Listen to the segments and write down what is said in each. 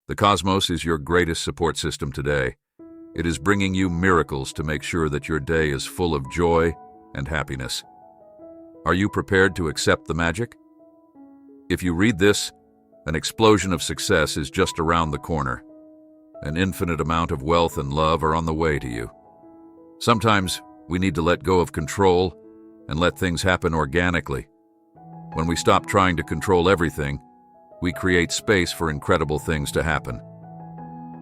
The cosmos is your greatest support system today. It is bringing you miracles to make sure that your day is full of joy and happiness. Are you prepared to accept the magic? If you read this, an explosion of success is just around the corner. An infinite amount of wealth and love are on the way to you. Sometimes we need to let go of control and let things happen organically. When we stop trying to control everything, we create space for incredible things to happen.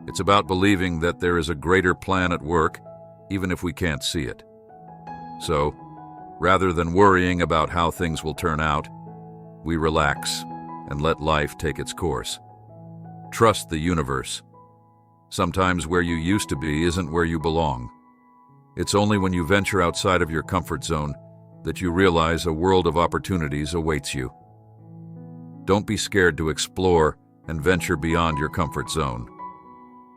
It's about believing that there is a greater plan at work, even if we can't see it. So, rather than worrying about how things will turn out, we relax and let life take its course. Trust the universe. Sometimes where you used to be isn't where you belong. It's only when you venture outside of your comfort zone that you realize a world of opportunities awaits you. Don't be scared to explore and venture beyond your comfort zone.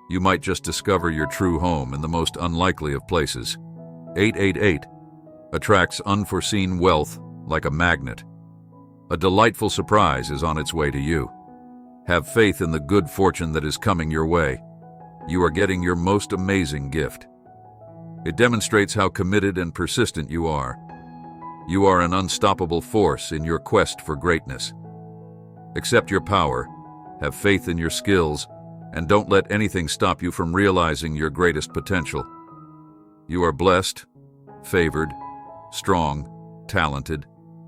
You might just discover your true home in the most unlikely of places. 888 attracts unforeseen wealth like a magnet. A delightful surprise is on its way to you. Have faith in the good fortune that is coming your way. You are getting your most amazing gift. It demonstrates how committed and persistent you are. You are an unstoppable force in your quest for greatness. Accept your power, have faith in your skills, and don't let anything stop you from realizing your greatest potential. You are blessed, favored, strong, talented,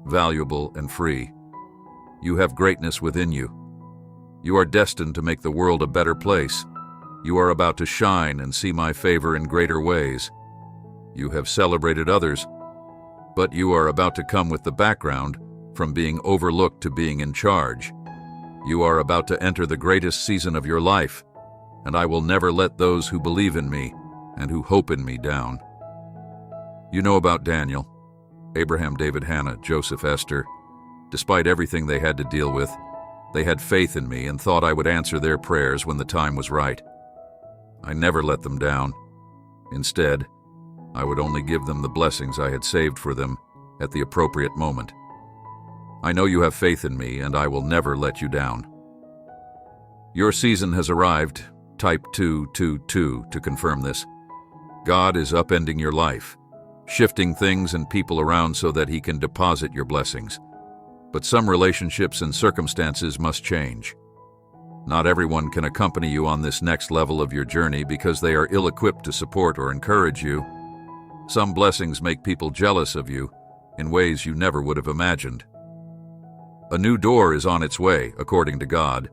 valuable, and free. You have greatness within you. You are destined to make the world a better place. You are about to shine and see my favor in greater ways. You have celebrated others, but you are about to come with the background from being overlooked to being in charge. You are about to enter the greatest season of your life, and I will never let those who believe in me and who hope in me down. You know about Daniel, Abraham, David, Hannah, Joseph, Esther. Despite everything they had to deal with, they had faith in me and thought I would answer their prayers when the time was right. I never let them down. Instead, I would only give them the blessings I had saved for them at the appropriate moment. I know you have faith in me, and I will never let you down. Your season has arrived. Type 222 to confirm this. God is upending your life, shifting things and people around so that He can deposit your blessings. But some relationships and circumstances must change. Not everyone can accompany you on this next level of your journey because they are ill-equipped to support or encourage you. Some blessings make people jealous of you in ways you never would have imagined. A new door is on its way, according to God.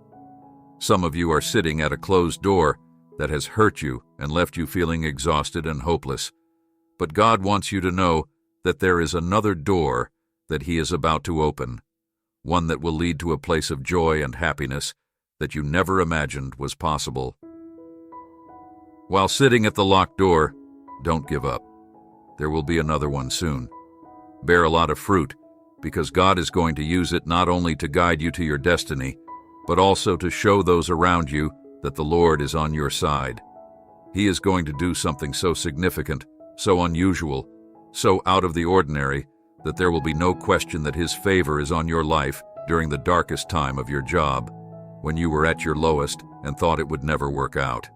Some of you are sitting at a closed door that has hurt you and left you feeling exhausted and hopeless. But God wants you to know that there is another door that He is about to open, one that will lead to a place of joy and happiness that you never imagined was possible. While sitting at the locked door, don't give up. There will be another one soon. Bear a lot of fruit, because God is going to use it not only to guide you to your destiny, but also to show those around you that the Lord is on your side. He is going to do something so significant, so unusual, so out of the ordinary, that there will be no question that His favor is on your life during the darkest time of your job, when you were at your lowest and thought it would never work out.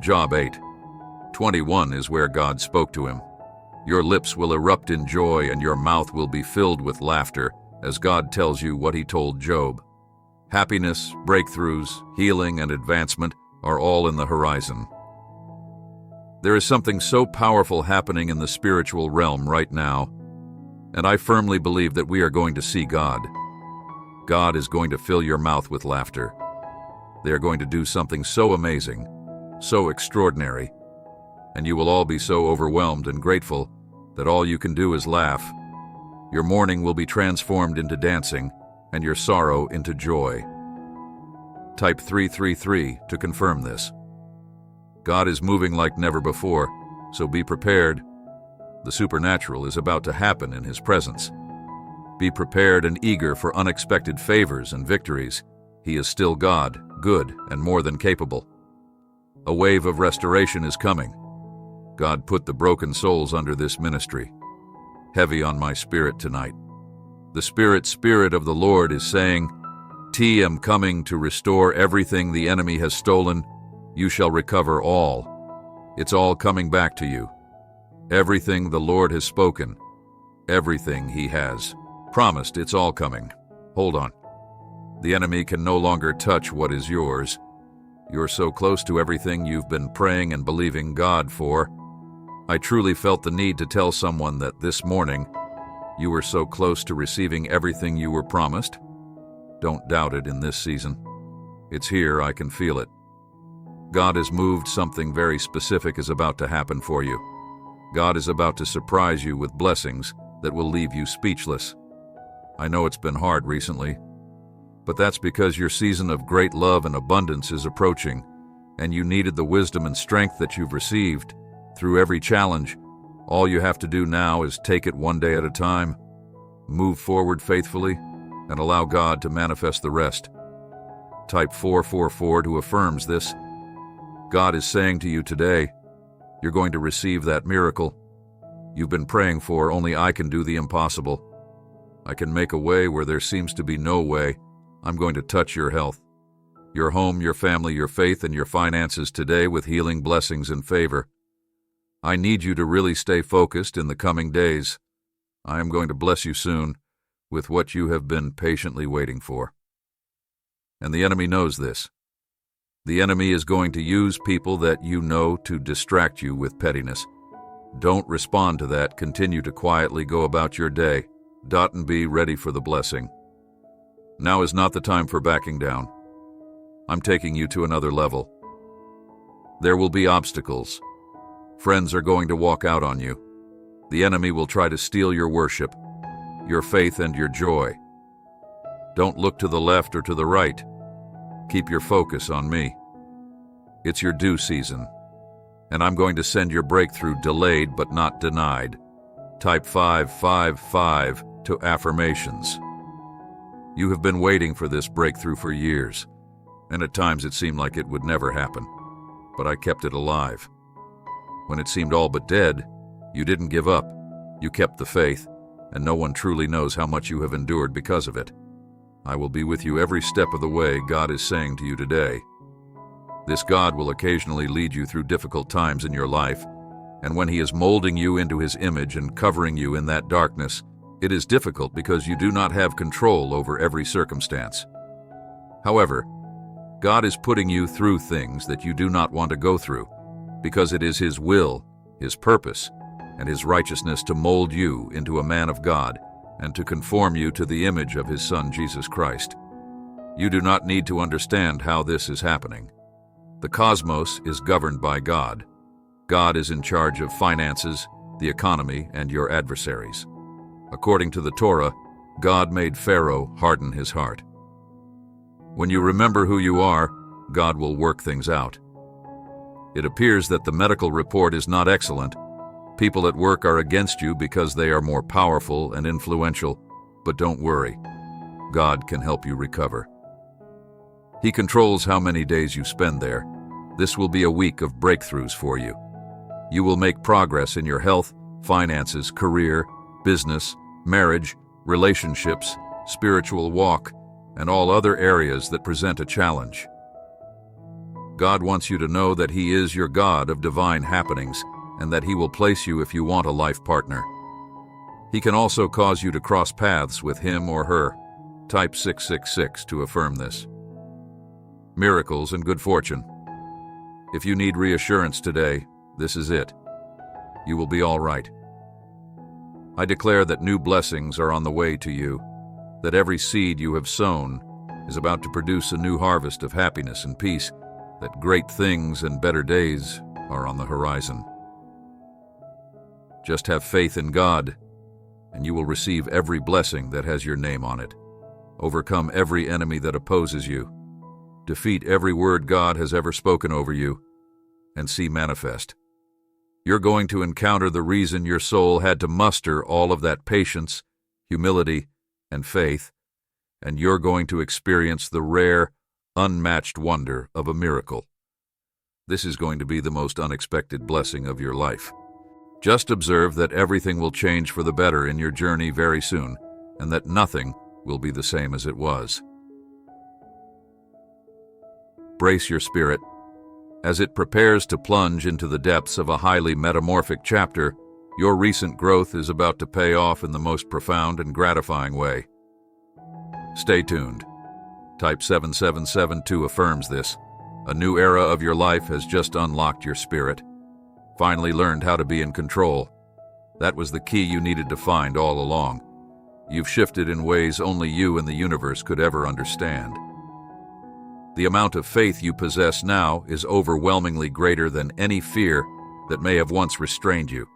Job 8:21 is where God spoke to him. Your lips will erupt in joy and your mouth will be filled with laughter as God tells you what He told Job. Happiness, breakthroughs, healing, and advancement are all in the horizon. There is something so powerful happening in the spiritual realm right now, and I firmly believe that we are going to see God. God is going to fill your mouth with laughter. They are going to do something so amazing, so extraordinary, and you will all be so overwhelmed and grateful that all you can do is laugh. Your mourning will be transformed into dancing, and your sorrow into joy. Type 333 to confirm this. God is moving like never before, so be prepared. The supernatural is about to happen in His presence. Be prepared and eager for unexpected favors and victories. He is still God, good, and more than capable. A wave of restoration is coming. God put the broken souls under this ministry. Heavy on my spirit tonight. The Spirit of the Lord is saying, Am coming to restore everything the enemy has stolen. You shall recover all. It's all coming back to you. Everything the Lord has spoken, everything he has promised, it's all coming. Hold on. The enemy can no longer touch what is yours. You're so close to everything you've been praying and believing God for. I truly felt the need to tell someone that this morning you were so close to receiving everything you were promised. Don't doubt it in this season. It's here, I can feel it. God has moved. Something very specific is about to happen for you. God is about to surprise you with blessings that will leave you speechless. I know it's been hard recently, but that's because your season of great love and abundance is approaching, and you needed the wisdom and strength that you've received through every challenge. All you have to do now is take it one day at a time, move forward faithfully, and allow God to manifest the rest. Type 444 to affirms this. God is saying to you today, you're going to receive that miracle you've been praying for. Only I can do the impossible. I can make a way where there seems to be no way. I'm going to touch your health, your home, your family, your faith, and your finances today with healing, blessings, and favor. I need you to really stay focused in the coming days. I am going to bless you soon with what you have been patiently waiting for. And the enemy knows this. The enemy is going to use people that you know to distract you with pettiness. Don't respond to that. Continue to quietly go about your day. And be ready for the blessing. Now is not the time for backing down. I'm taking you to another level. There will be obstacles. Friends are going to walk out on you. The enemy will try to steal your worship, your faith, and your joy. Don't look to the left or to the right. Keep your focus on me. It's your due season, and I'm going to send your breakthrough delayed but not denied. Type 555 to affirmations. You have been waiting for this breakthrough for years, and at times it seemed like it would never happen, but I kept it alive. When it seemed all but dead, you didn't give up. You kept the faith, and no one truly knows how much you have endured because of it. I will be with you every step of the way. God is saying to you today. This God will occasionally lead you through difficult times in your life, and when he is molding you into his image and covering you in that darkness, it is difficult because you do not have control over every circumstance. However, God is putting you through things that you do not want to go through, because it is his will, his purpose, and his righteousness to mold you into a man of God and to conform you to the image of his Son, Jesus Christ. You do not need to understand how this is happening. The cosmos is governed by God. God is in charge of finances, the economy, and your adversaries. According to the Torah, God made Pharaoh harden his heart. When you remember who you are, God will work things out. It appears that the medical report is not excellent. People at work are against you because they are more powerful and influential, but don't worry. God can help you recover. He controls how many days you spend there. This will be a week of breakthroughs for you. You will make progress in your health, finances, career, business, marriage, relationships, spiritual walk, and all other areas that present a challenge. God wants you to know that he is your God of divine happenings and that he will place you if you want a life partner. He can also cause you to cross paths with him or her. Type 666 to affirm this. Miracles and good fortune. If you need reassurance today, this is it. You will be all right. I declare that new blessings are on the way to you, that every seed you have sown is about to produce a new harvest of happiness and peace, that great things and better days are on the horizon. Just have faith in God, and you will receive every blessing that has your name on it. Overcome every enemy that opposes you. Defeat every word God has ever spoken over you, and see manifest. You're going to encounter the reason your soul had to muster all of that patience, humility, and faith, and you're going to experience the rare, unmatched wonder of a miracle. This is going to be the most unexpected blessing of your life. Just observe that everything will change for the better in your journey very soon, and that nothing will be the same as it was. Brace your spirit. As it prepares to plunge into the depths of a highly metamorphic chapter, your recent growth is about to pay off in the most profound and gratifying way. Stay tuned. Type 7772 affirms this. A new era of your life has just unlocked your spirit. Finally learned how to be in control. That was the key you needed to find all along. You've shifted in ways only you and the universe could ever understand. The amount of faith you possess now is overwhelmingly greater than any fear that may have once restrained you.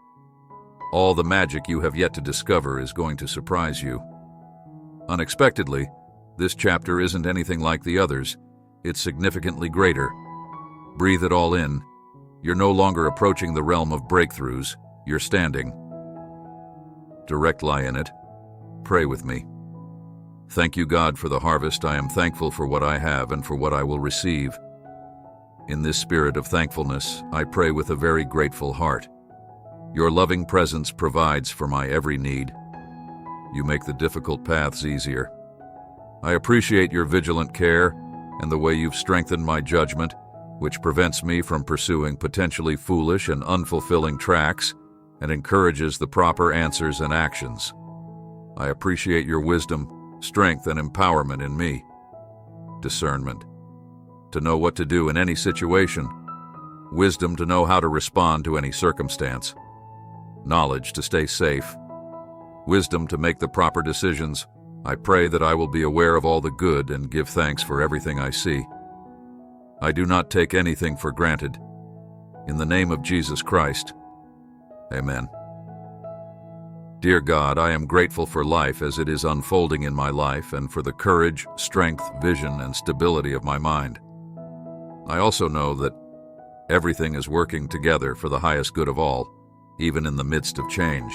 All the magic you have yet to discover is going to surprise you. Unexpectedly, this chapter isn't anything like the others. It's significantly greater. Breathe it all in. You're no longer approaching the realm of breakthroughs. You're standing. Direct lie in it. Pray with me. Thank you, God, for the harvest. I am thankful for what I have and for what I will receive. In this spirit of thankfulness, I pray with a very grateful heart. Your loving presence provides for my every need. You make the difficult paths easier. I appreciate your vigilant care and the way you've strengthened my judgment, which prevents me from pursuing potentially foolish and unfulfilling tracks and encourages the proper answers and actions. I appreciate your wisdom, strength, and empowerment in me. Discernment, to know what to do in any situation. Wisdom, to know how to respond to any circumstance. Knowledge, to stay safe. Wisdom, to make the proper decisions. I pray that I will be aware of all the good and give thanks for everything I see. I do not take anything for granted. In the name of Jesus Christ, Amen. Dear God, I am grateful for life as it is unfolding in my life and for the courage, strength, vision, and stability of my mind. I also know that everything is working together for the highest good of all, even in the midst of change.